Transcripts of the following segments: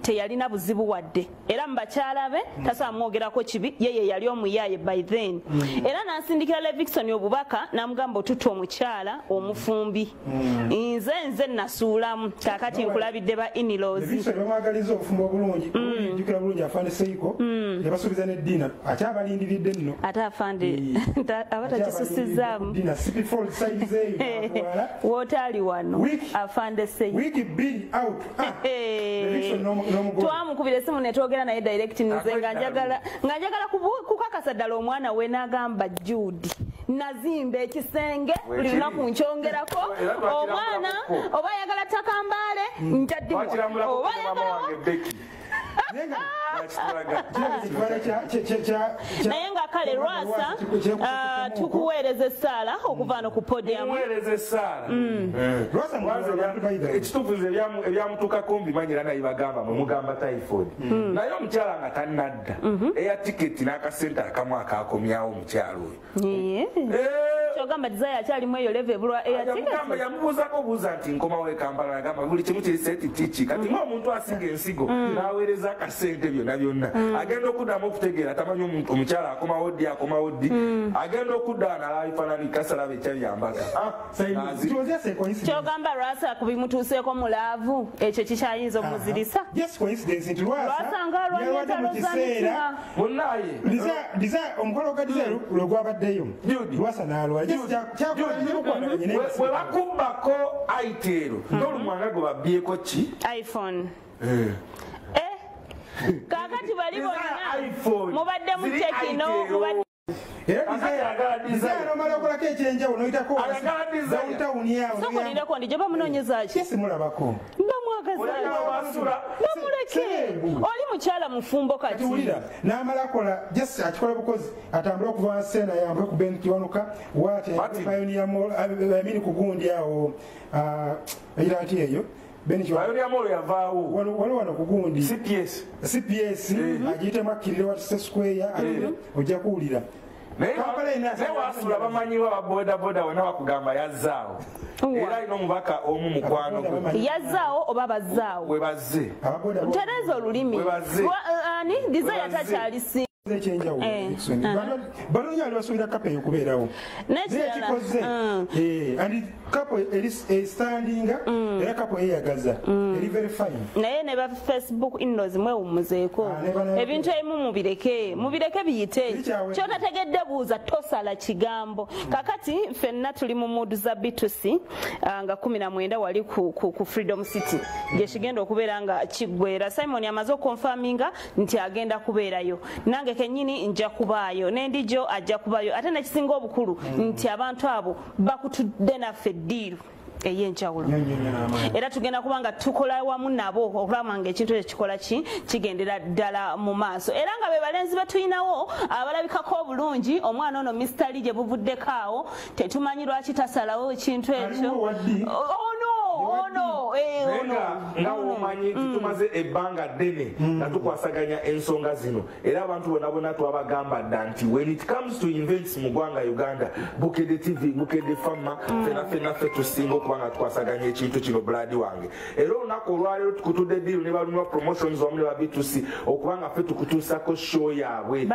teyalina buzibu wadde era mu bakyala be tasamwogerako kibi yeye yali omuyaaye by then era nasindikira Levikson obubaka namugamba otutte omukyala omufumbi nze nasuulamu kakati nkulabidde ba in-laws bamwagaliza obufumbo obulungi njukira bulungi afande Seiko yabasuubiza ne Dina ate abalindiridde nno ate afande abatakisusizzaamu Dina city fall size eyo wotaali wano afande Seiko wiki bbiri out twamukubira essimu ne twogera naye direct nze nga njagala kukakasa ddala omwana we n'agamba Judy nazimba ekisenge buli lunaku nkyongerako omwana oba ayagala takambaale ntaddimwa oba ayagala naye nga kale Rwasa tukuweereza essaala okuva wano ku podium ekituufu ebyamutuukako mbimanyira naye bagamba mugamba typhoid naye omukyala nga tannadda eya tiketi n'akasente akamu akakomyawo omukyala oyo kyogamba desire akyalimu eyo leve ebulwa eya tiketi yamubuuzako buuza nti nkomawo e Kampala nagamba buli kimu kiri seti tiki kati ng'omuntu asiga ensigo n'aweereza akasente byonna byonna agenda okuddamu okutegeera tamanyi omukyala akomawo ddi agenda okudda nalaifanani Kasalabecca byambaga kyogamba Rwasa kubimutuuseeko mulaavu ekyo kikyayinza omuzirisa Rwasa nga alwanyetalozanisira munnaye omukolo gwa Desire lwe gwabaddeyo Rwasa n'alwala bwe bakubbako ayiteero n'olumwanga gwe babbyeko ki iPhone kakati bali bonna mubadde mu tekino sokolireko ndi gye bamunoonyeza ki bamuleke oli mukyala mufumbo kati n'amala akola jesi akikola bukozi atambula okuva Sena yambwe ku Ben Kiwanuka watayoniamini kugundi awo eyirati eyo waliwo kugundi CPS agiyitemu akkirire watuse square ojja kuwulira naye wasula bamanyiwa ababodaboda wena bakugamba yazzaawo era alina omubaka omu mukwano yazzaawo oba bazzaawo webazze tereza olulimi ani Desire takyalisi balungi ali basuubira kapa eyo okubeerawo nekikoze andi kapo estandinga era kapo eyeyagaza eri very fine naye ne ba Facebook in-laws mwewumuzeeko ebintu ebimu mubireke biyite kyotategedde buuza tosala kigambo kakati ffenna tuli mu mood za B2C nga 19 wali ku Freedom City gye kigenda okubeera nga kiggwera Simon amaze okonfaminga nti agenda kubeerayo nange kenyini nja kubaayo n'endijo ajja kubaayo ate nekisinga obukulu nti abantu abo bakutudde naffe ddiiru ey'enjawulo era tugenda kubanga tukola wamu nabo okulaba nga ekintu ekikola kigendera ddala mu maaso era nga be balenzi betulinawo abalabikako obulungi omwana ono Mr. Lee gye buvuddeko awo tetumanyi lwaki tasalawo ekintu ekyo nga womanyi tumaze ebbanga ddene nga tukwasaganya ensonga zino era abantu bonna twabagamba dda nti when it comes to events mu ggwanga Uganda Bukedde TV Bukedde Fama fena ffe tusinga okuba nga tukwasaganya ekintu kino buladi wange era olunaku olwaleero tukutudde ddiiru ne balunywa promotions wamu ne ba B2C okuba nga ffe tukutuusako show yaabwe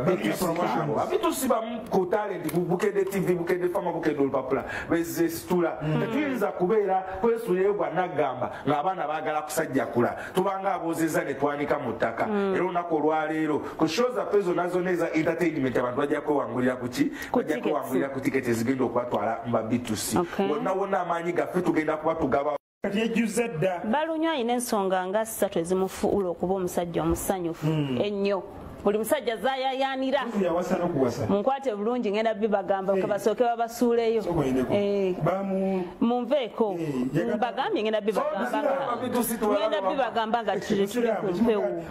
B2C bamu ku talent Bukedde TV Bukedde Fama Bukedde olupapula bezesitula tetuyinza kubeera kwesuleyo bwannagamba ng'abaana baagala kusajjakula tubanga aboozezza ne twanika mu ttaka era olunaku olwaleero ku show zaffe zonna zonna eza entertainment abantu bajja kwewangulira bajja kwewangulira ku tiketi ezigenda okubatwala mu ba B2C wonna amaanyi gaffe tugenda kuba tugaba balunywa alina ensonga nga 3 ezimufuula okuba omusajja omusanyufu ennyo buli musajja zayayanira munkwate bulungi ngenda bibagamba kabasooke babasuuleyo munveeko mbagambye ngenda bibagamba nga tuli ku mpewo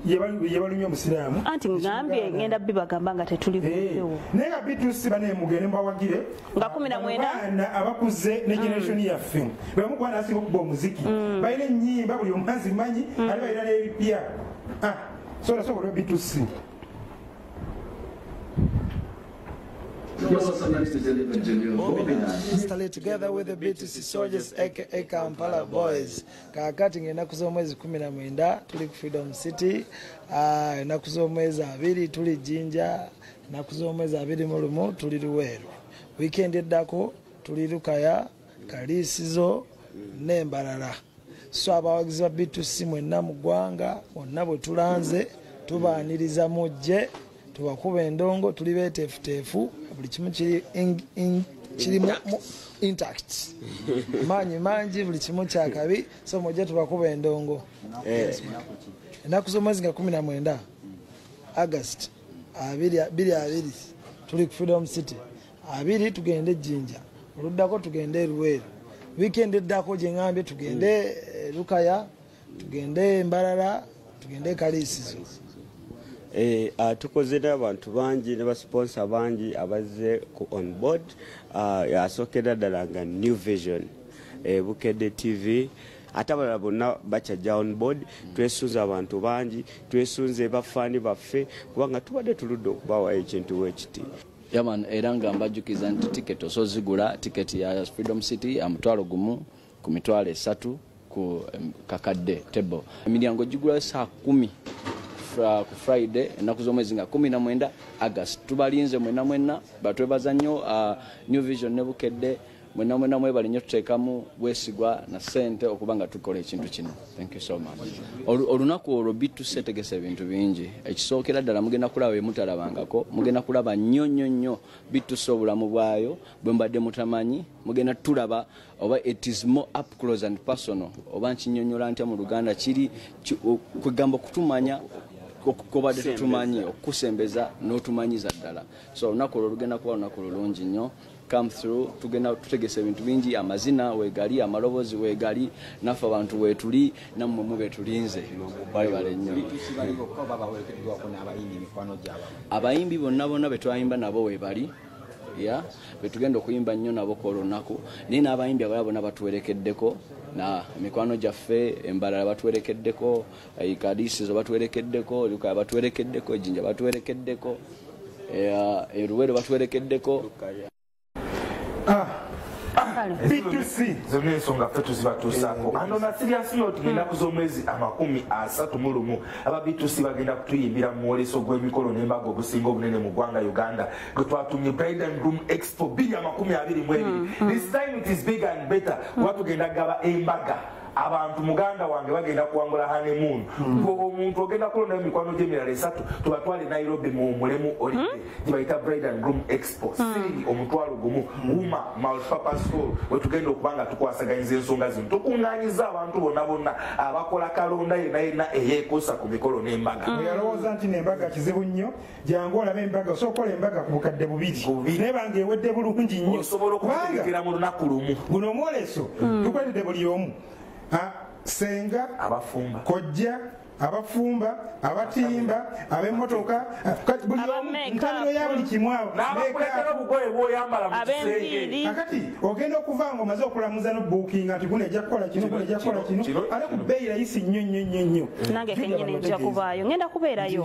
yebalunywa omusiraamu anti ngambye ngenda bibagamba nga tetuli ku mpewo naye nga B2C bane mugende mbawagire nga 19 abakuze ne generation yaffe bwe mukwana asinga okuba omuziki balina ennyimba buli omuhanzi manyi ali balina n'ebipya sobola B2C Installed together with the B2C soldiers aka Kampala boys. Kakati ng'ennaku z'omwezi 19 tuli ku Freedom City. Ennaku z'omwezi 2 tuli Jinja. Ennaku z'omwezi 21 tuli Luweero. Weekend eddako tuli Lukaya, Kaliisizo n'Embalala. So abawagizi ba B2C mwenna mu ggwanga bonna bwe tulanze tubaaniriza mujje tubakuba endongo tuli beeteefuteefu buli kimu kiri intact maanyi mangi buli kimu kyakabi so mujje tubakuba endongo ennaku z'omwezi nga 19 August 22 tuli ku Freedom City 2 tugende Jinja oluddako tugende Luweero weekend eddako gye ngambye tugende Lukaya tugende Embalala tugende Kaliisizo. Tukoze n'abantu bangi ne basponsor bangi abazze ku on board yasookera ddala nga New Vision Bukedde TV ate abalala bonna bakyajja on board twesunze abantu bangi twesunze bafaani baffe kubanga tubadde tuludde okubawa ekintu wekiti. Yaman era nga mbajjukiza nti tiketi osozigula tiketi ya Freedom City amutwalo gumu ku mitwalo 3 ku kakadde table. Emiryango gigula saa 10 ku Friday ennaku z'omwezi nga 19 August. Tubalinze mwenna batwebaza nnyo New Vision ne Bukedde mwenna mwebali nnyo tuteekamu bwesigwa na ssente okubanga tukola ekintu kino. Thank you so much. Olunaku olwo B2C tegese ebintu bingi. Ekisookera ddala mugenda kulaba emutalabangako mugenda kulaba nnyo B2C obulamu bwayo bwe mbadde mutamanyi mugenda tulaba oba it is more up close and personal oba nkinyonnyola ntya mu Luganda kiri kwegamba kutumanya okukobadde tutumanyi okusembeza n'otumanyiza ddala. So olunaku olwo lugenda kuba lunaku lulungi nnyo. Come through tugenda tutegesa ebintu bingi amazina weegali amaloboozi weegali naffe abantu weetuli nammwe mube tulinze bale nnyo. Abayimbi bonna betwayimba nabo weebali betugenda okuyimba nnyo nabo ku olunaku naye n'abayimbi abalala bonna batuwerekeddeko na mikwano gyaffe Embalala batuwerekeddeko Kaliisizo batuwerekeddeko Lukaya batuwerekeddeko Jinja batuwerekeddeko Luweero batuwerekeddeko B2C zonna ensonga ffe tuzibatuusaako ano na serious note ng'ennaku z'omwezi 31 aba B2C bagenda kutuyimbira mu mwoleso gw'emikolo n'embaga ogusinga obunene mu ggwanga Uganda gwe twatumye Bride and Groom Expo 2022. This time it is bigger and better kuba tugenda gaba embaga abantu muganda wange bagenda kuwangula honeymoon omuntu ogenda kulondayo mikwano gy'emirala 3 tubatwale Nairobi mu mulemu holiday gibayita Bride and Groom Expo siri omutwalo gumu Wuma multipurpose hall we tugenda okubanga tukwasaganyiza ensonga zino tukuŋŋaanyiza abantu bonna abakola kalonda yenna eyeekosa ku mikolo n'embaga. Yalowooza nti n'embaga kizibu nnyo jangu olabe embaga osobola embaga ku bukadde bubiri naye bange ewedde bulungi nnyo osobola okutegeera mu lunaku lumu guno omwoleso tukwetedde buli omu senga abafumba kojja abafumba abatimba ab'emmotoka buli ntabiro ya buli kimu awo n'abakuletera obugoye bw'oyambala mu kisenge kakati ogenda okuva nga omaze okulamuza n'obbuukinga nti guno ejja kukola kino guno ejja kukola kino ale ku bbeeyi layisi nnyo nange kenyini nja kubaayo ngenda kubeerayo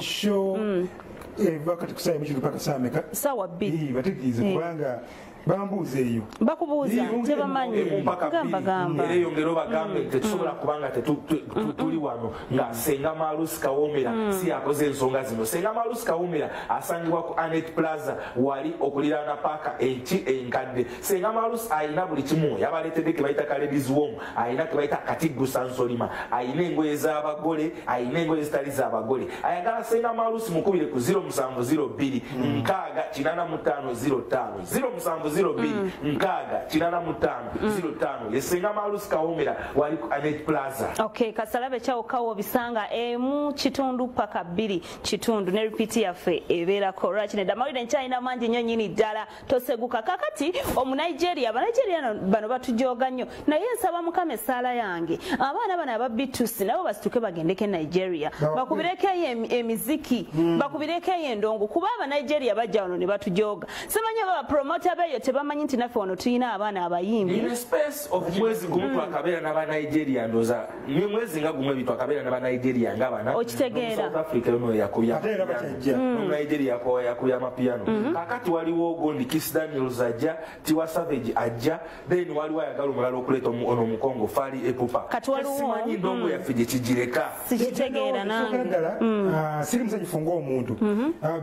kati kusaayo mukiru paka saameka sawa 2 bategeeze kubanga bambuuze eyo bakubuuza tebamanyi gamba era eyongera obagambe tetusobola kubanga tuli wano nga Senga Malusi Kawomera si yakoze ensonga zino. Senga Malusi Kawomera asangibwa ku Anet Plaza wali okuliraana paaka enkadde. Senga Malusi ayina buli kimu yabaleetedde ke bayita Ladies Home ayina ke bayita Katiggu Sansolima ayina engoye z'abagole ayina engoye zitali z'abagole ayagala Senga Malusi mukubire ku 0702 068505 0702 Senga Malusi Kawomera wali ku Anet Plaza. Okay, Kasalabecca okawo bisanga emu kitundu paka 2 kitundu ne repeat yaffe ebeera kola kine damawide nkyalina mangi nnyo nyini ddala toseguka kakati Omunigeria Abanigeria bano batujoga nnyo naye nsaba Mukama essaala yange abaana bano aba B2C nabo basituke bagendeke Nigeria bakubireko emiziki bakubireko endongo kuba Abanigeria bajja wano ne batujoga simanyi baba promoter beyo tebamanyi nti naffe wano tulina abaana abayimbi. In a space of mwezi gumu twakabeera n'aba Nigeria ndoza ni mwezi nga gumwe twakabeera n'aba Nigeria ng'abana. Okitegeera. South Africa no yakubya. Nigeria ko yakubya amapiano. Kakati waliwo Gondi Kiss Daniels ajja, Tiwa Savage ajja, then waliwo ayagala omulala okuleeta ono mukongo Fali Epupa. Kati waliwo simanyi ndongo yaffe gye kigireka. Sikitegeera nange. Siri musanyufu ng'omuntu.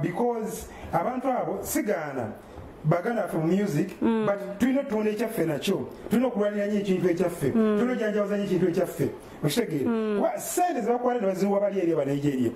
Because abantu abo sigaana bagana from music but tulina otutonda ekyaffe nakyo tulina okulwanira nyo ekintu ekyaffe tulina ojanjabaza nyo ekintu ekyaffe okitegeera sente zebakwala ne baziwa bali eri abanigeria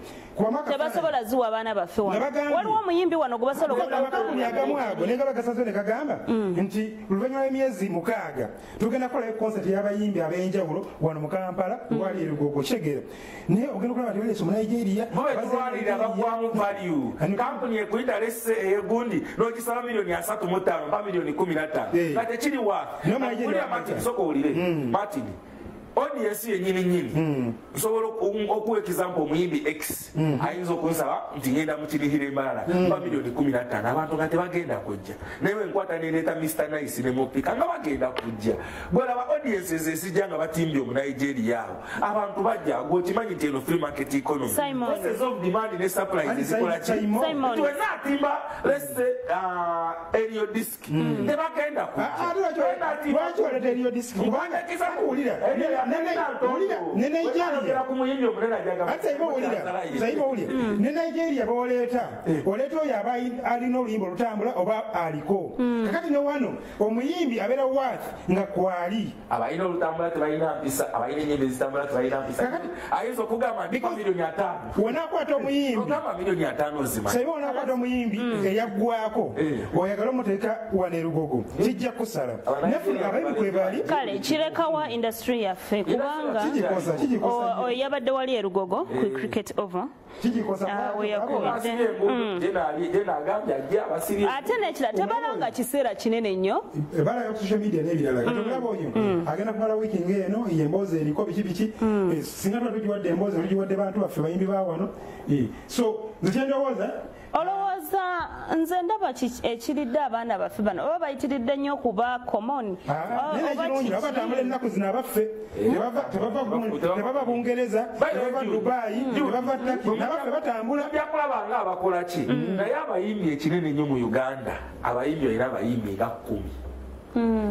tebasobola ziwa abaana baffe wano waliwo omuyimbi wano gwe basobola amakampuni agamu ago naye nga bagasazo ne gagamba nti oluvannyuma lw'emyezi 6 tugenda kukolayo concert y'abayimbi ab'enjawulo wano mu Kampala wali Lugogo okitegeera naye ogenda okulaba nti baleese mu Nigeria batwalira bagwamu value kampuni ekuyita lesse egundi n'ogisaba milioni 3.5 mpa milioni 15 nga tekiri wa soko owulire Martin audience yennyini nsobola okuwa example omuyimbi X ayinza okunsaba nti ngenda mu kirihira embalala mpa milioni 15 abantu nga tebagenda kujja naye enkwata nereeta Mr. Nice ne mupika nga bagenda kujja bwelaba audiences esijja nga batimbye omu Nigeria awo abantu bajja gwekimanyi nti eno free market economy process of demand ne supply zikola kiwenna atimba let's say aerial disc tebagenda kujja aerial disc kubanga kisa kuwulira ne Nigeria b'oleeta oleeta oyo aba alina oluyimba olutambula oba aliko kakati ne wano omuyimbi abeera waati nga kwali abalina olutambula tebalina mpisa abalina ennyimba ezitambula tebalina mpisa ayinza okugamba ndika milioni 5 wonakwata omuyimbi ogamba milioni 5 ozima saiba wonakwata omuyimbi eyaggwako oyagala omuteeka wane Lugogo kijja kusala naffe abayimbi kwe bali kale kirekawa industry yaffe kubanga yabadde wali e Lugogo ku cricket over ate nekira tebalanga kiseera kinene nnyo balaga ku social media n'ebirala katulaba oyo agenda kumala wiiki ng'eno emboozi eriko biki singa tuba tugiwadde emboozi tugiwadde bantu baffe bayimbi ba wano so nze kyendowooza olowooza nze ndaba ekiridde abaana baffe bano oba bayitiridde nnyo kuba common nenekirungi babatambula ennaku zino abaffe tebava bungereza tebava Dubai tebava Taki nabaffe batambula byakulaba nga abakola ki naye abayimbi ekinene nnyo mu Uganda abayimbi olina abayimbi nga 10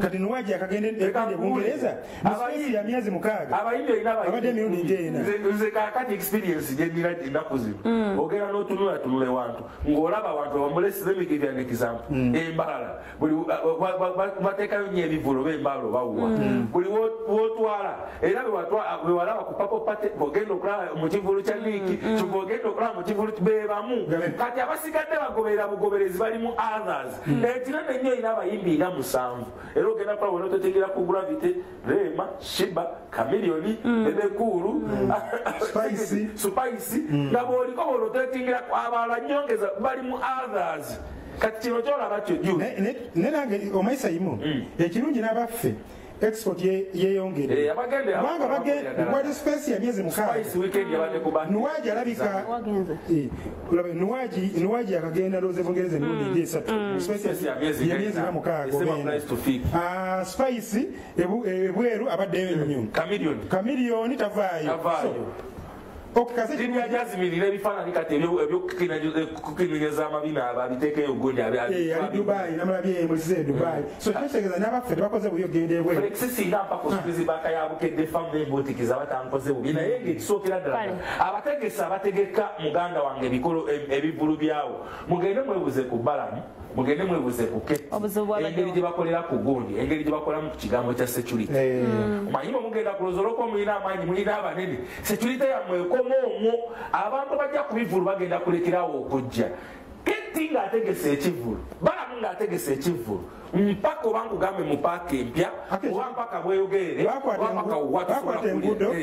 kati nuwaji akagenda bungereza abayimbi ya myezi 6 abayimbi olina abadde emirundi njeena nze kakati experience gyendira ennaku zino ogenda n'otunula ewantu ng'olaba abantu bamulesi let me give you an example embalala buli bateekayo nnyo ebivulo b'embala obawuwa buli wotwala era bwe walaba ku papo pate bw'ogenda okulaba mu kivulu kya liiki kyobw'ogenda okulaba mu kivulu beebamu kati abasigadde bagoberera bugoberezi bali mu others ekinene nnyo olina abayimbi nga 7 era ogenda kulaba wona ototegera ku Gravity Rema Shiba Chameleone Ebekulu Spice nga bw'oliko wona ototegera abalala nyongeza bali mu others kati kino kyolaba kyo juu ne nange omayisa yimu ekirungi n'abaffe export yeyongere kubanga bagenda space ya myezi 6 nuwaji alabika nuwaji akagenda loze bungereza emirundi 3 space ya myezi 6 spice ebweru abaddeyo nnyo Chameleone tavaayo okukasimirira ebifaananyi kati ebyokukinonyeza amabina babiteekeyo gundi ali Dubai namulabye mulize Dubai so kitegeeza n'abaffe tebakoze buyo gende bwe flexisinga mpaka osubizi baka ya Bukedde family botikiza batankoze bubi naye ng'ekisookera ddala abategesa abategeka muganda wange ebikolo ebivulu byawo mugende mwebuze ku balamu mugende mwebuze ku keti engeri gye bakolera ku gundi engeri gye bakolamu ku kigambo kya security omanyima mugenda kulozoola okuba mulina amaanyi mulina abanene security yammwe ekomaomwo abantu bajja ku bivulu bagenda kulekerawo okujja keti ng'ategesa ekivulu balamu ng'ategesa ekivulu mpaka oba nkugambe mu paaka empya oba mpaka bweyogerere bakwata enguudo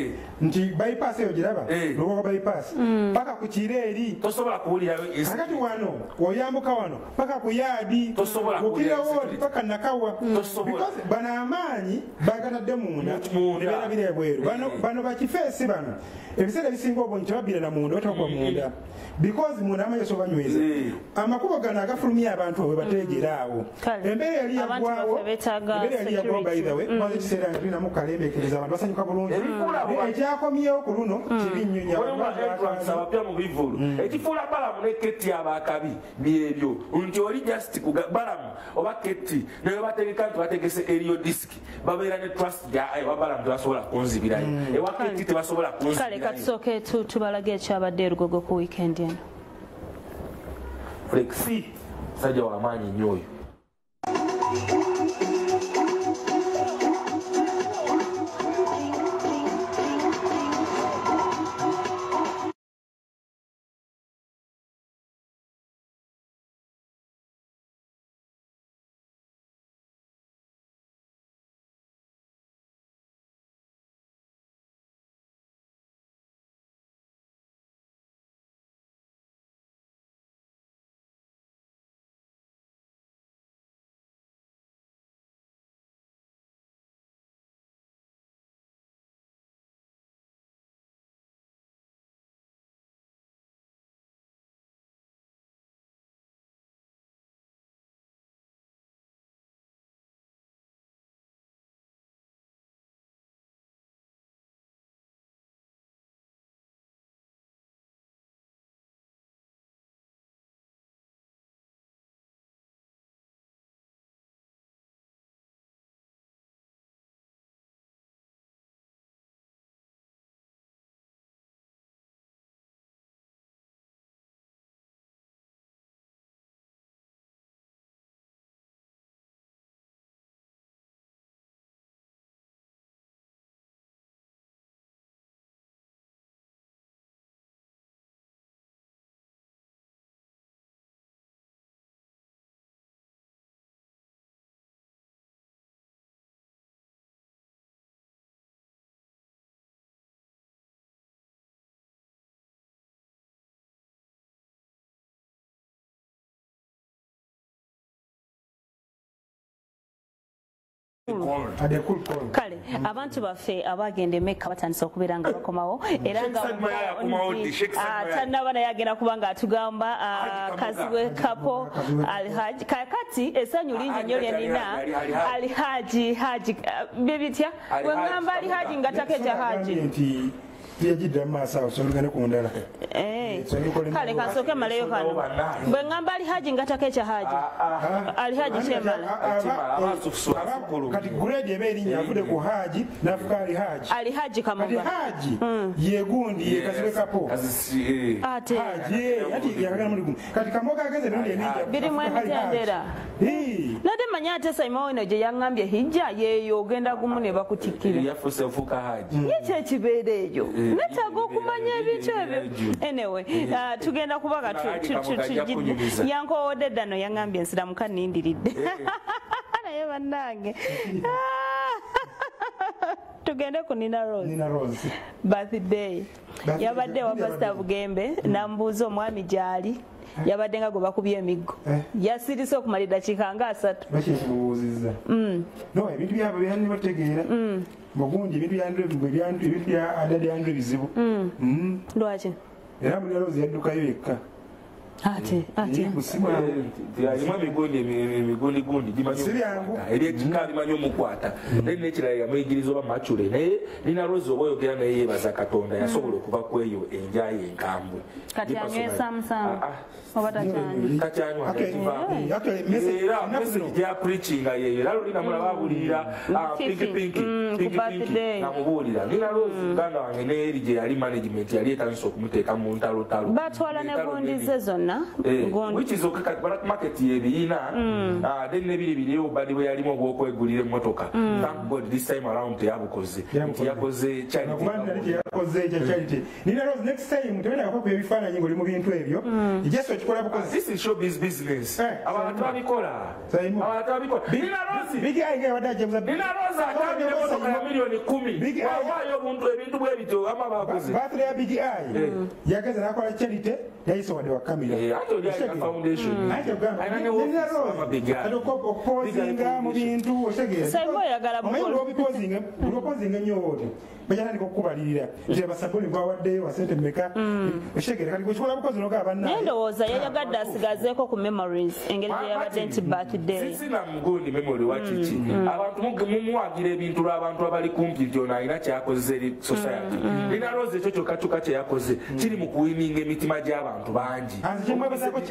nti bypass eyo giraba Lugogo bypass paka ku kireeri tosobola kuwulirayo kakati wano oyambuka wano paka ku yaadi okirawo paka nakawa bano amaanyi bagatadde munda neberabira ebweru bano bakifeesi bano ebiseera ebisinga obungi tebabbira na munda otakwa munda because munda amaanyi osobanyweza amakubo gano agafulumya abantu we geraawo embeera yali yagwawo by the way maze kiseera nga tulinamu kalembekereza abantu basanyuka bulungi ekyakomyewo ku luno kibinyunyabapya mu bivulu ekifuula balamu ne ketti abakabi byebyo nti oli just balamu oba ketti naye bategeka nti bategese eriyo disiki babeera ne trust ewa balamu tebasobola kunzibirayo ewa ketti tebasobola kunzibirayo. Kale katusooke tubalage ekyabadde e Lugogo ku weekend eno. Flexi sajja wamaanyi nnyo oyo. Kale abantu baffe abagenda Mecca batandise okubeera nga bakomawo era nga tannaba naye agenda kuba nga atugamba kaziwe kapo alhaji kakati essanyu lingi nnyo lye nina alhaji bibitya bwe ngamba alhaji ngatako ekya haji yajidde amaaso awo solugane ku ndala kale kasooke maleyo kano bwe ngamba alihaji ngatako ekya haji alihaji kyemala kati grade eba erinnya avudde ku haji nafuka alihaji kamoga haji yegundi yekaziwe kapo ate ati yakagana muri gumu kati kamoga ageze none ninja birimu emitendera nate manya ate Simon eno gye yaŋŋambye hijja yeeyo ogenda gumu ne bakutikkira yafuse ofuuka haji yeky'ekibeera eyo netaga okumanya ebintu ebyo anyway tugenda kubaga yankowodde ddano yaŋŋambye ensiramuka nnindiridde naye bannange tugende ku Nina Rose birthday yabadde wa Pastor Bugembe namubuuza omwami gy'ali yabadde nga gwe bakubye emiggo yasirise okumala eddakiika nga 3 bakyekibuuziza no ebintu byabo byandi bategeera mugundi ebintu bya adadi yandu ebizibu lwaki era Nina Rose yaddukayo yekka ate emigundi eryekika bimanyi omukwata naye nekirala yamuyigiriza oba macule naye Nina Rose oba oyogera naye yeebaza Katonda yasobola okuva ku eyo enjayo enkambwe kati anywesaamusaamu oba takyanywa era message gya preachinga yeyo era luli namulaba abulirira pinkipinki namubuulira Nina Rose muganda wange neeri gye yali management yali etandisa okumuteeka mu ntalotalo batwala ne gundi ze zonna which is okay kati black market yebiina then nebiri biriyo bali bwe yalimu obwokwegulira emmotoka thank God this time around teyabukoze yakoze charity Nina Rose next time tebenda kwa ebifaananyi ng'oli mu bintu ebyo just okikola bukozi this is showbiz business abantu babikola Nina Rose big eye wadde ajebuza Nina Rose atambira emmotoka ya milioni 10 waayo ebintu bwe bityo ama bakoze birthday ya big eye yageze nakola charity yayise wadde wa kamera okupozinga mu bintu otegeeopozinga nnyo bajatandika okukubalirira nti basabuni bwawaddeyo wasente meka oshegere kati kikola bukozi noga abannaye ndowooza yayagadde asigazeeko ku memories engeri gye yabadde nti birthday sisina mugundi memory wakiki abantu mumuwagira ebintu lw'abantu abali kumpi nti ono alina kyakoze eri society nina Rose ekyo kyokka kyeyakoze kiri mu kuwininga emitima gy'abantu bangi kyemwebazaako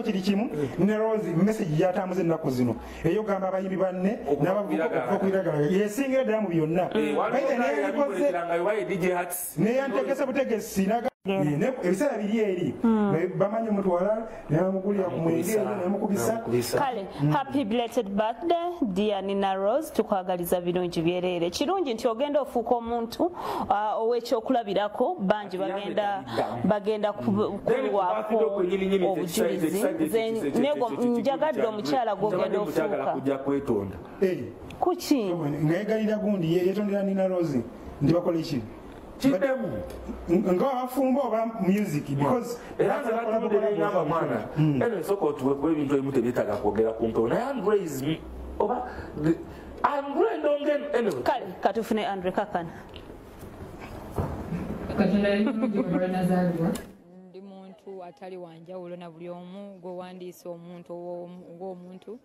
kiri kimu nina Rose message gyatambuza ennaku zino eyogamba abayimbi banne n'abavubuka yesingira ddala mu byonna neyantegesa butegesi ebiseera biri eri bamanyi omutwala nebamugulira ku mwenge nemukubisa kale happy belated birthday dear Nina Rose tukwagaliza birungi byereere kirungi nti ogenda ofuuka omuntu ow'ekyokulabirako bangi bagenda kuwaako obujulizi nego njagadde omukyala gwogenda ofuuka kuki ngayegalira gundi yetondera Nina Rose ndi bakola iki nga abafumba oba music because eranzalatunulengamba mwana eno esooka otuwekuba ebintu ebimu tebyetaaga kwogera kumpewo naye andreis oba andre ndonge kale katufune andre kakana katonda yalimugibalanazaalibwa ndi muntu atali wanjawulo na buli omu gwewandiisa omuntu ng'omuntu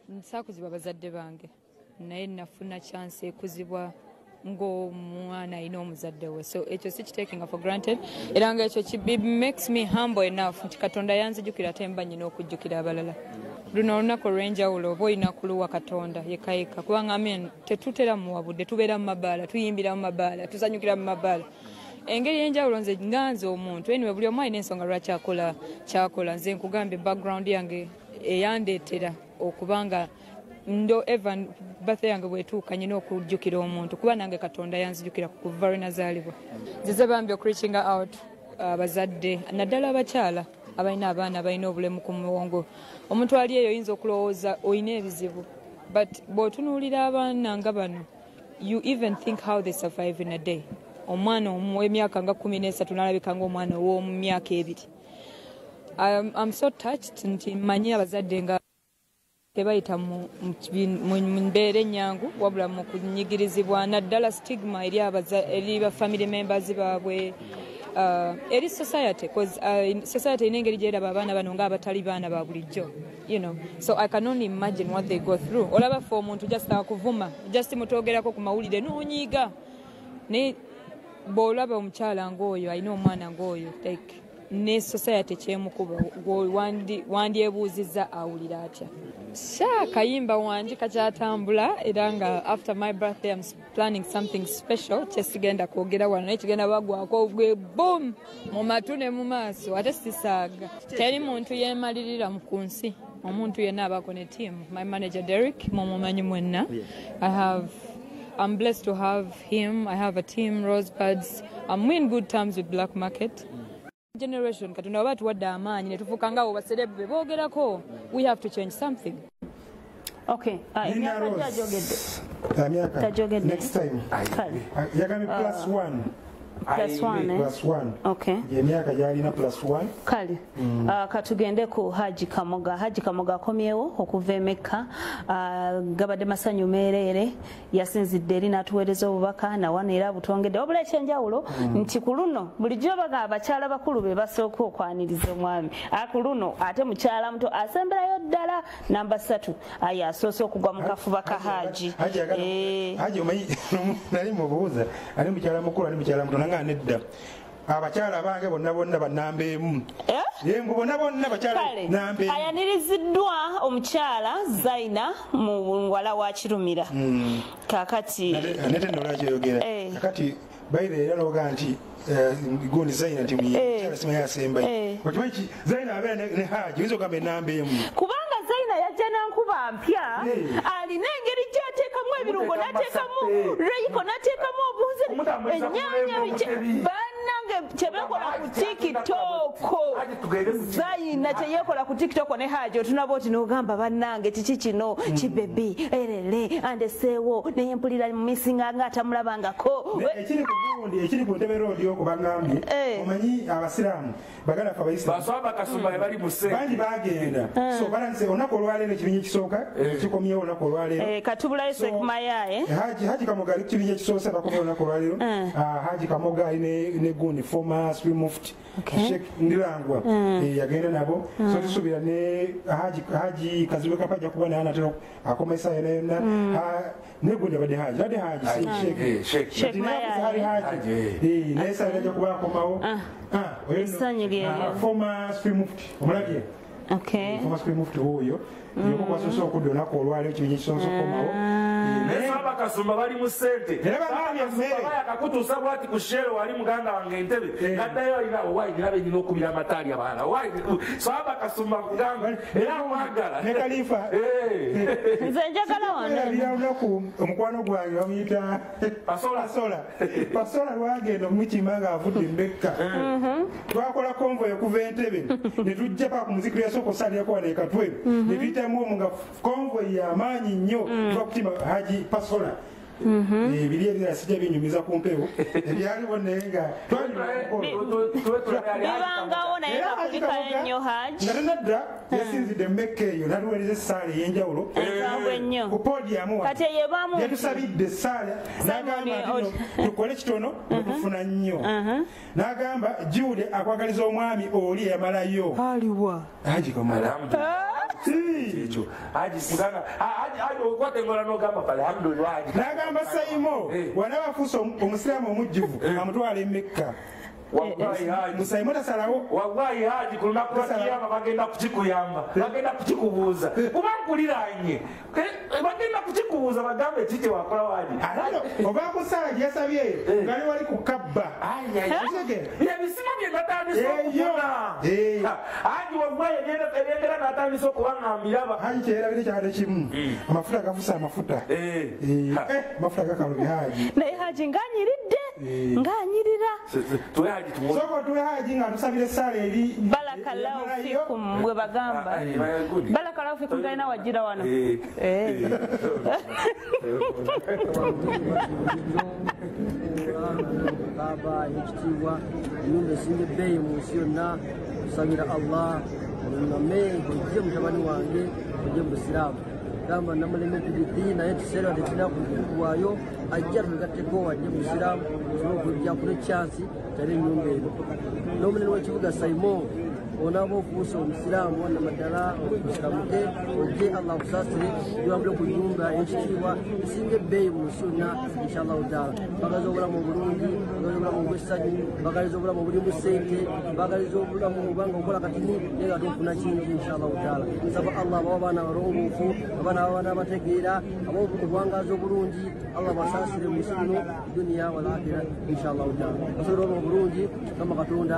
nsaakuziba bazadde bange naye nafuna chance ekuzibwa ng'omwana alina omuzadde we so ekyo si kitakinga for granted era nga ekyo makes me humble enough nti katonda yanzijukira ate mba nyina okujjukira abalala luno olunaku olw'enjawulo oba olina kuluwa katonda yekayeka kubanga amen tetutera muwabudde tubeera mu mabaala tuyimbira mu mabaala tuzanyukira mu mabaala engeri y'enjawulo nze nganze omuntu anyway buli omu alina ensonga lwakyakola nze nkugamba background yange eyandeetera okubanga ndo evan birthday yange bwetuuka nyina okujjukira omuntu kuba nange katonda yanzijukira kuva lwe nazaalibwa nzize bambi okureachinga out abazadde naddala abakyala abalina abaana balina obulemu ku muwongo omuntu ali eyo oyinza okulowooza olina ebizibu but bw'otunuulira abaana nga bano you even think how they survive in a day omwana ow'emyaka nga 13 n'alabika ng'omwana ow'omu myaka 2 I'm so touched nti mmanyi abazadde nga tebayita mu mbeera ennyangu wabula mu kunyigirizibwa naddala stigma eri ba family members baabwe eri society because society ina engeri gyeraba abaana bano nga abatali baana ba bulijjo so I can only imagine what they go through olaba fe omuntu just akuvuma just mutwogerako ku mawulire n'onyiiga naye bw'olaba omukyala ng'oyo alina omwana ng'oyo like ne society kyemukuba wandyebuuzizza awulira atya kayimba wangi kakyatambula era nga after my birthday I'm planning something special kyesigenda kwogera wano naye kigenda bagwako gwe boom mu matu ne mu maaso ate sisaaga teri muntu yeemalirira ku nsi omuntu yenna abaako ne team my manager Derek mumumanyi mwenna I'm blessed to have him. I have a team, Rosebuds. I'm in good terms with Black Market. Generation, katonda watu wadda amaanyi ne tufuuka nga abo baserebu be boogerako. We have to change something. Okay. Emyaka tajogedde. Tajogedde. Next time. Yagami +1. +1. Okay. Emyaka gyalina +1. Kale. Katugende ku Haji Kamoga. Haji Kamoga akomyewo okuva e Mecca. Gabadde masanyu meerere yasinzidde eri n'atuweereza obubaka nawana era butongedde wabula ekyenjawulo nti ku luno bulijjo baga abakyala bakulu be basooka okwaniriza omwami ku luno ate mukyala muto asemberayo ddala namba 3 aye asoose okugwa mu kafuba ka Haji. Haji omanyi nali mubuuza ali mukyala mukulu ali mukyala muto nga nedda abakyala bange bonna banamba emu yembu bonna bakyala namba emu ayaniriziddwa omukyala Zaina mu wala wa Kirumira kakati anete nolakyoyogera kakati bayire era noga nti gundi Zaina nti mukyala sima yasemba okimanyi Zaina abeera ne Haji oyinza ogamba enamba emu kubanga Zaina yajja nankuba mpya alina engeri gyateekamu ebirungo n'ateekamu reyiko n'ateekamu obuze ennyanya bannange nange kyebekola ku tikitoko zayina kyeyekola ku tikitoko ne haji otunaba oti nogamba bannange kiki kino kibebi erere andeseewo naye mpulira mumisinga nga atamulabangako ekiri ku ntebe rodio kubangambye omanyi abasiraamu bagala fe abayisiraamu bagenda so balanse olunaku olwaleero ekibinya ekisooka kikomyewo olunaku olwaleero katubulayo sekumayaye haji kamoga ali kibinya ekisoose bakomyewo olunaku olwaleero haji kamoga ali ne gundi former supreme mufti Sheikh Ndilangwa yagenda nabo so tusuubira ne haji kazibe kapajja kuba naye anatera akomesa yena yonna ne gundi abadde haji Sheikh haji naye saa ajja kuba akomawo former supreme mufti omulabye former supreme mufti oyo yoko kwasosa okudda olunaku olwaleero ekibinya ekisoose okukomawo Kasumba bali mu ssente akakutuusa bwati ku shero wali muganda wange entebe gaddayo alina owayi nirabe nyina okubira amataali abalala saba kasumba kugamba era mwagala ne kalifa nze njagala wano olunaku omukwano gwange bamuyita pasola lwagenda omukima nga avudde mbekka twakola konvoyi okuva entebe ne tujja paka ku muzikiro yasooka osalirako wano ekatwe ne tuyitamu omu nga konvoyi y'amaanyi nnyo twakutima haji pasola biri ebirala sijja binyumiza ku mpewo ebyaliwo naye nga bibangawo naye ngakulikayo nnyo haji nga tanadda yasinzidde mumekka eyo natuweereza essaala ey'enjawulo ku podiyamu kati yebamu yatusabidde essaala n'agamba tukole kitono okufuna nnyo n'agamba Jude akwagaliza omwami oli eyamalayo aliwa haji kamala n'agamba Saimo wanabafuusa omusiraamu omujjuvu amutwala Mekka Musaimo tasalawo wallahi haji ku lunaku lwa kiyama bagenda kukikuyamba bagenda kukikubuuza kuba mpuliranye bagenda kukikubuuza bagambe kiki wakola waji oba ku ssala gye yasabye ngali wali ku kabba ebisima bye natandisa okufuna haji wallahi ebyendera natandisa okubaŋŋambira haji kyerabire kyade kimu amafuta gafusa amafuta amafuta gakalubye haji naye haji nganyiridde nganyirira soko tuwe haji nga tusabire essaala eri barakallahu fikum bwe bagamba barakallahu fikum talina wajjira wano baba ekitiibwa ennyumba esinga ebbeeyi mu nsi yonna tusabira Allah olunname ojje mutabani wange ojje mu busiraamu gamba namuleme PDP naye tuseera tekirina kuwayo ajja tugatteko wajje mu busiraamu tusobola okujja kune chansi tali ennyumba eno n'omunene w'ekibuga Saimo onaba okubuusa omusiraamu wanamaddala okusiramuke ojje Allah akusaasire giwambire ku nnyumba ekitiibwa esinga ebbeeyi mu nsi yonna inshallahu taala bagaliza obulamu obulungi bagaliza obulamu obw'essanyu bagaliza obulamu obulimu ssente bagaliza obulamu obanga okola katini naye nga tofuna kingi inshallahu taala nsaba Allah abawa abaana abalongoofu abaana abaana abategeera abawa obuwangazi obulungi Allah basaasire mu nsi kuno duniya wal akhira inshallahu taala basobole obulamu obulungi kama Katonda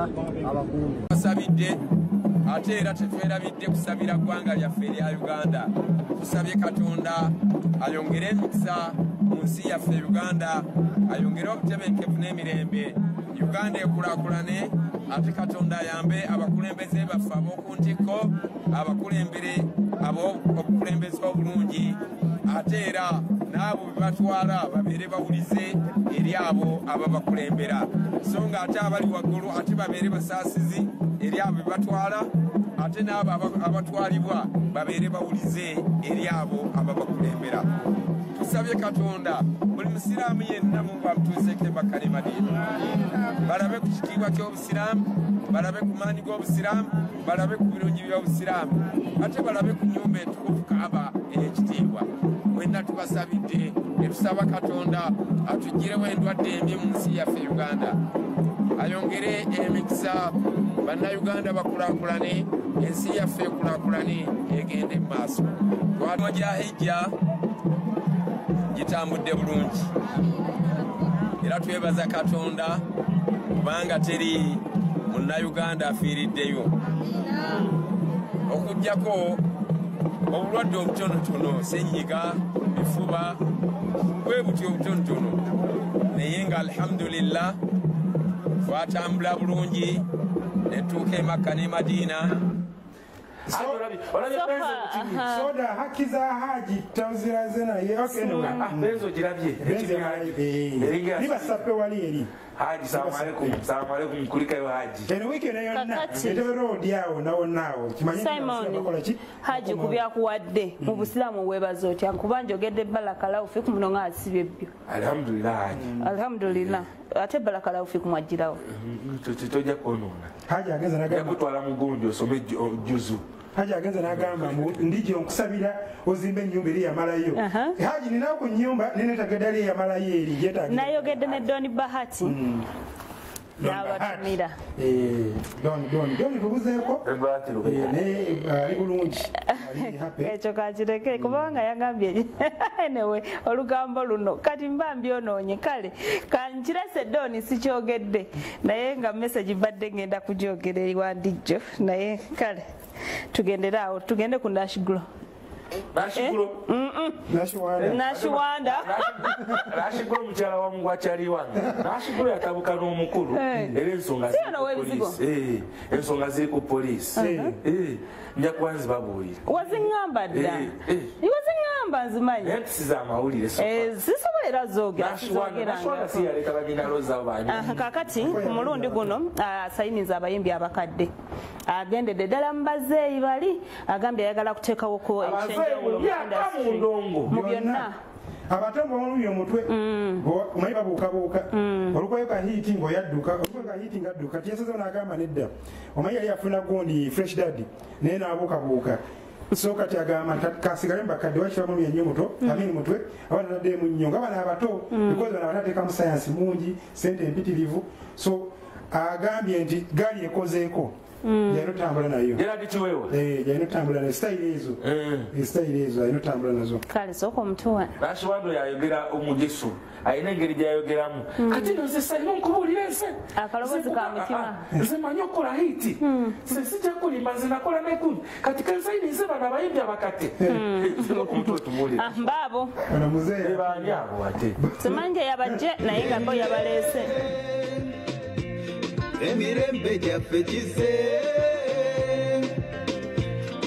abakuumi ate era tetwerabidde kusabira ggwanga lyaffe erya Uganda tusabye Katonda ayongere emikisa mu nsi yaffe Uganda ayongere obutebenkevu n'emirembe Uganda ekulaakulane ate Katonda ayambe abakulembeze baffe ab'oku ntikko abakulembere obukulembeze obulungi ate era n'abo bebatwala babeere bawulize eri abo ababakulembera so nga ate abali waggulu ate babeere basaasizi eri abo bebatwala ate n'abo abatwalibwa babeere bawulize eri abo ababakulembera tusabye Katonda buli musiraamu yenna Mungu amutuuseeko ebbakale madiina balabe ku kitiibwa ky'obusiraamu balabe ku maanyi g'obusiraamu balabe ku birungi by'obusiraamu ate balabe ku nnyumba entukuvu Kaaba ey'ekitiibwa mwenna tubasabidde ne tusaba Katonda atuggirewo endwadde embi mu nsi yaffe Uganda ayongere emikisa Bannayuganda bakulaakulane ensi yaffe ekulaakulane egende mu maaso twatuma gya hijja gitambudde bulungi era twebaza Katonda kubanga teri munnayuganda afiiriddeyo okuggyako obulwadde obutonotono senyiga bifuba bwe buti obutonotono naye nga alhamdulillah twatambula bulungi netuuka e Makka ne Madiina. Soda haki za haji tawziraze naye benzo girabye nibasape wali eri haji salamu alaikum kulikayo haji eno wiki nayo yonna etebero ndiawo nawo kimanyi haji kubyakuwadde mu busiramu webaza otya kuba njogedde balakalawufi ku muno nga asibye bbyo. Alhamdulillah haji alhamdulillah ate balakalawufi kumwagirawo tojja kwonoona haji agenza nagamba kutwala mugundi osome juzu haji agenza nagamba ndije nkusabira ozimbe ennyumba eri yamalayo haji ninawo ku nnyumba nenetageddali eyamalayo eri yetagi nayogedde ne Doni Bahati n'abatumira doni tubuzeeko ali bulungi ekyo kakireke kubanga yagambye enewe olugambo luno kati mba mbyonoonye kale kankirese Doni sikyogedde naye nga message badde ngenda kugyogera eri wandijjo naye kale tugendere awo tugende ku Nashi Wander mukyala wa mugwakyali wange Nashi yatabuka n'omukulu era ensonga ziri ku poliisi nja kuba nzibabuulira. Waziŋŋamba dda waziŋŋamba nzimanyi si z'amawulire sisobolera zoogera siyaleka bagenda lozaawo banyu. Kakati ku mulundi guno asayiniza abayimbi abakadde agendedde ddala mu bazeeyi bali agambye ayagala kuteekawoko ekyenjawulo mu byonna abato ng'olumya omutwe omanyi babuukabuuka olukwayo kahiti ng'oyadduka olukwayo kahiti ng'adduka tiyasazewo n'agamba nedda omanyi yali afuna gundi fresh daddy naye n'abuukabuuka so kati agamba kasigale mubakadde wakibamulumya nnyo muto amini mutwe abaana taddemu nnyo nga bana abato because bana batateekamu sayansi mungi sente empitirivu so agambye nti gaali ekozeeko yalina otambula nayo yalina otambula nayo sitayiro ezo yalina otambula nazo kale sooka omutuwa Nashi Wander yayogera omugisu alina engeri gyayogeramu kati nze salina nkubuulira nse akalobozi ka mutima nze manyi okukola hiti nze sijja kulimba nze nakola nekumi kati kansayinize bano abayimbi abakate omutwe tumuwulira mbaabo baani abo ate simanje yabajje naye nga bo yabaleese emirembe gyaffe kize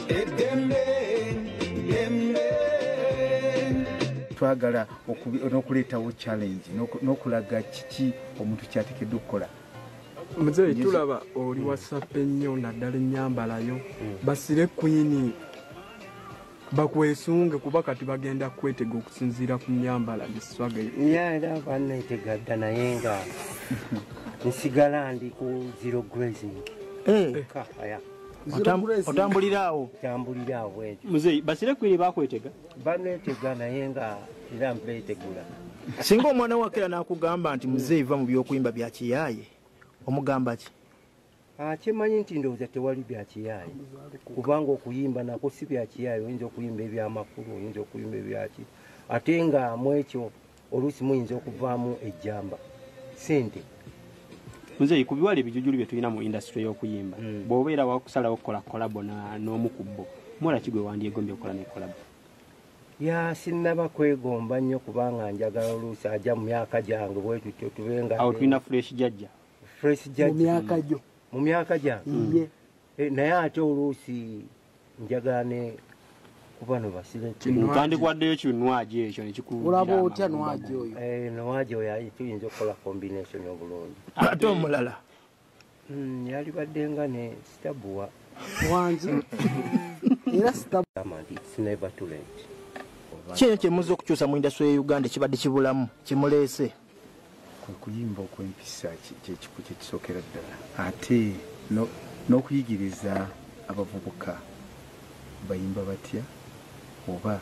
eddembe twagala n'okuleetawo challenge n'okulaga kiki omuntu kyateekeddwa okukola. Muzeeyi tulaba oli wasape nnyo naddala ennyambalayo basire kwini bakwesunge kuba kati bagenda kwetega okusinziira ku nnyambala giswaga era banneetega dda naye nga nsigala ndi ku zero grazing otambuliraawo ekyo muzeeyi basire kwini bakwetega banneetega naye nga era mpeetegula singa omwana wakera n'akugamba nti muzeeyi va mu byokuyimba bya kiyaaye omugamba ki? Kimanyi nti ndowooza tewali bya kiyaaye kubanga okuyimba nako si bya kiyaaye oyinza okuyimba ebyamakulu oyinza okuyimba ebyaki ate nga mu ekyo oluusi muyinza okuvaamu ejjamba sente. Muzeeyi ku biwala ebijujulu bye tulina mu indasitule y'okuyimba bw'obeera wakusalawo okukola kolabo n'omukubbo muwala ki gwe wandyegombye okukola ne kolabo? Sinnaba kwegomba nnyo kubanga njagala oluusi ajja mu myaka gyange bwe tutyo tubenga awo tulina fresh jajja mu myaka gyange naye ate oluusi njagala ne kuba no basire ntandikwaddeyo kinwaji ekyo nekikulaaba otya nwaji oyo nwaji oyo tuyinza okukola combination obulungi ate omulala yali baddenga ne sitabuwa wanzi era it's never too late. Kiki kyemuze okukyusa mu indasitule ya Uganda kibadde kibulamu kimuleese? Kuyimba okw'empisa kyekisookera ddala ate n'okuyigiriza abavubuka bayimba batya oba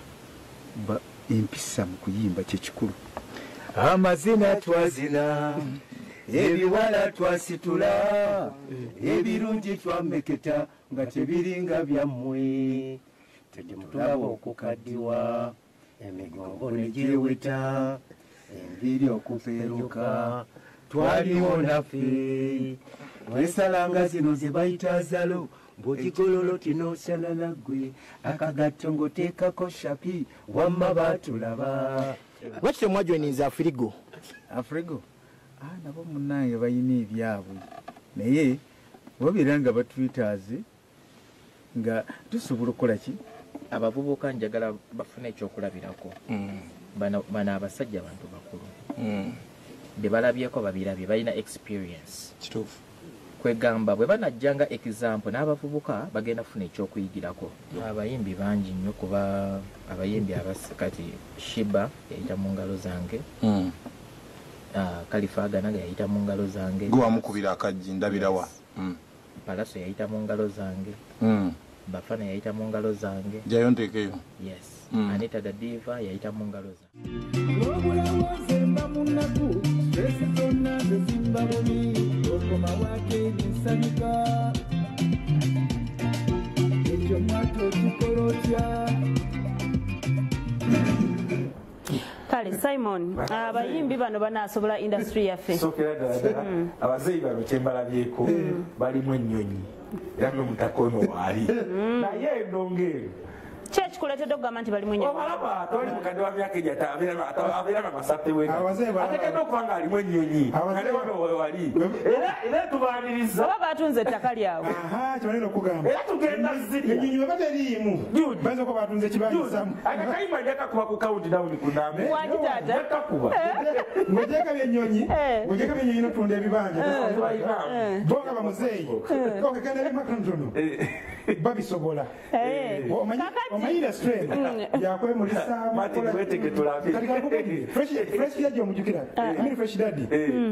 empisa mu kuyimba kyekikulu. Amazina twazina ebiwala twasitula ebirungi twameketa nga tebiringa byammwe tetulaba okukaddiwa emigongo negyeweta enviri okupeeruka twaliwo naffe wesalanga zino ze bayita zalo bw'ogigololo tinosala naggwe akagatto ng'oteekako shapi wamma baatulaba. Lwaki temwajoyininza Afrigo? nabo munnange bayina ebyabwe naye wabeera nga batwitaaze nga tusobola okukola ki abavubuka njagala bafune ekyokulabirako bano abasajja abantu bakulu bye balabyeko babirabye balina experience kituufu kwegamba bwe banajjanga example n'abavubuka bagenda kufuna ekyokuyigirako abayimbi bangi nnyo kuba abayimbi abasikati Shiba yayita mu ngalo zange Kalifagana yayita mu ngalo zange gwe wamukubira akajji ndabirawa Palaso yayita mu ngalo zange Bafana yayita mu ngalo zange jayo ntekeyo yes Anita the Diva yayita mu ngalo zange Kale Simon abayimbi bano banaasobola industry yaffe sokera ddala abazeeyi bano kyembalabyeko balimu ennyonyi era nomutakono waali naye endongeero Church kuletedde okugamba nti balimu ennyonyi obalaba toli mukadde wa myaka egyata abeera namasatte wena atekedde okuba nga alimu ennyonyi nale wano wewali era tubaniriza oba batunze ettaka lyabwe kibalina okugamba era tugenda zirya ennyonyi weba teriimu bayinza okuba batunze ekibanyisamu akakayima njakakuba ku countdown ku nambe wakitaata jakakuba ng'ogyeka byennyonyi ng'ogyeka byennyonyi notunda ebibanja bonga bamuzeeyi okegenda ebimakantono babisobola omayira strength fresh yajja omujukira amini fresh daddy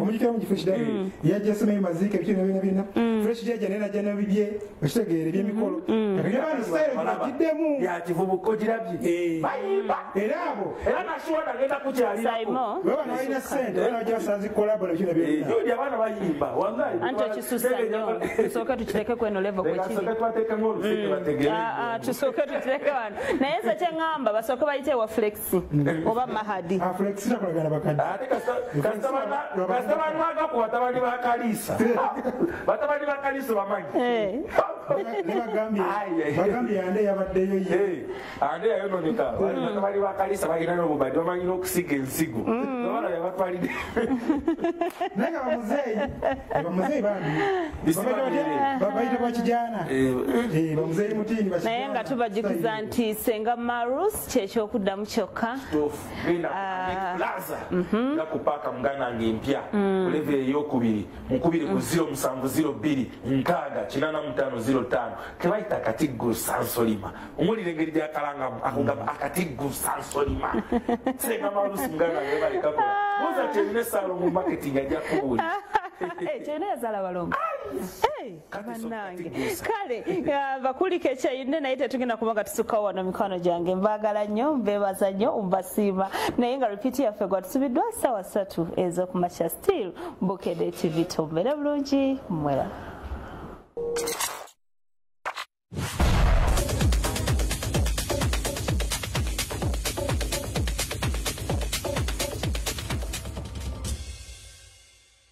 omujukira mungi fresh daddy yajja sema mazika ebikino bina fresh yajja nena jana bibye okitegeera ebyemikolo akagamba style bakiddemu ya kivubuko kirabye bayimba erabo era Nashi Wander agenda kukyalirako baba balina sente bana bajja basanze collabo ebikino bina jodi abana bayimba wangayi anto kisusa nnyo tusooke tukireke kweno level kwekiri tusooke tukireke wano naye nze kyeŋŋamba basooke bayite wa flexi oba mahadi flexi takolagana bakadde ate kasita banwagaku batabani ba Kalisa batabani ba Kalisa bamanyi bagambye ande yabaddeyo ye ande yayononeka batabani ba Kalisa balina n'obubadi bamanyi n'okusiga ensigo abana yabatwalidde naye nga bamuzeeyi bandi bayita bwakijana bamuzeeyi mutini naye nga tubajukiza nti senga marus kyekyokuddamu kyokka nga kupaaka muganda wange empya kuleve eyokubiri mukubiri ku 0702 nkaaga 8505 kebayita akatiggo sansolima omulire engeri gyakalangamu akugamba akatiggo sansolima senga marusi muganda wange balekakola buuza kyerina esaalo mu marketing ajja kubuuli kyerina yazala balongo bannange kale bakulika ekyayine naye tetugenda kuba nga tusukkawo wano mikono gyange mbaagala nnyo mbeebaza nnyo mbasiima naye nga repeati yaffe gwatusubiddwa ssaawa 3 ez'okumakya still Bukedde TV tumbere bulungi mwera